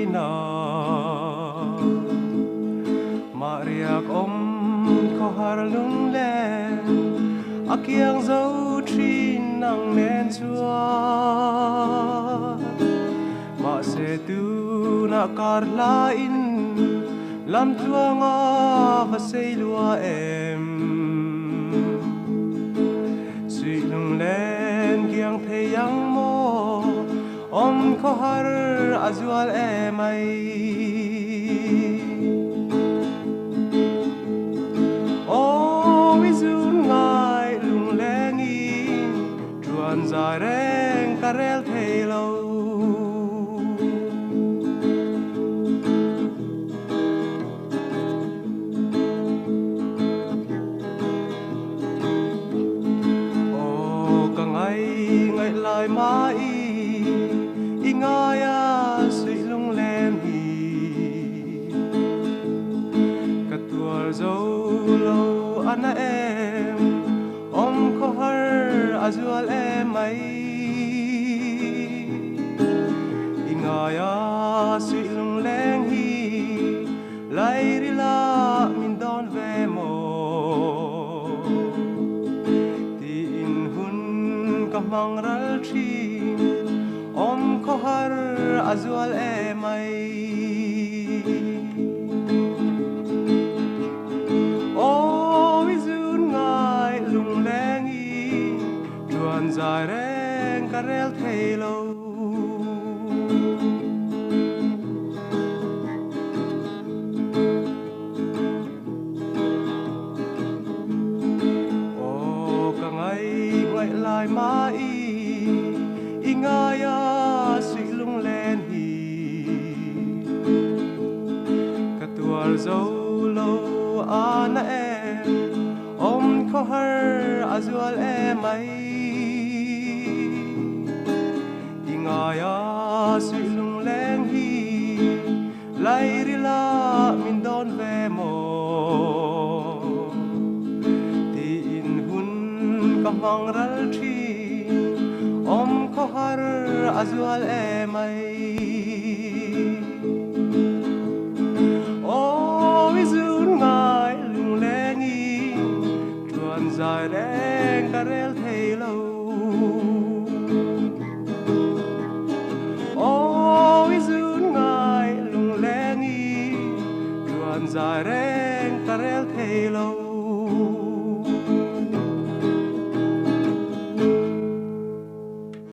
na mariak ko har lung len akiang dấu trin nang nen chua ma se tu na kar la in lam tua nga va sei lua em suy lung len kiang thei yang mo ko har azual em ai dài đen cà rel thề lâu ô cả ngày ngày lại mãi y ngay suy lung lên hi cả tua dâu lâu anh em có har azual em ai ingaya suy lung leng hi lai ri la min don ve mo ti in hun kamang ral chi ko har azual em ai dài đen cà rel thề lâu ô cả ngày ngày lại mãi y ngay suy lung lên hi cả tua dâu lâu anh em có har azual em ai ngaya suy lung leng hi lai ri la min don ve mo ti in hun kamang ral thi ko har azual em ai o izun ngai lung leng hi tuan dài đen cà rel thei lâu dài đen cà rel thề lâu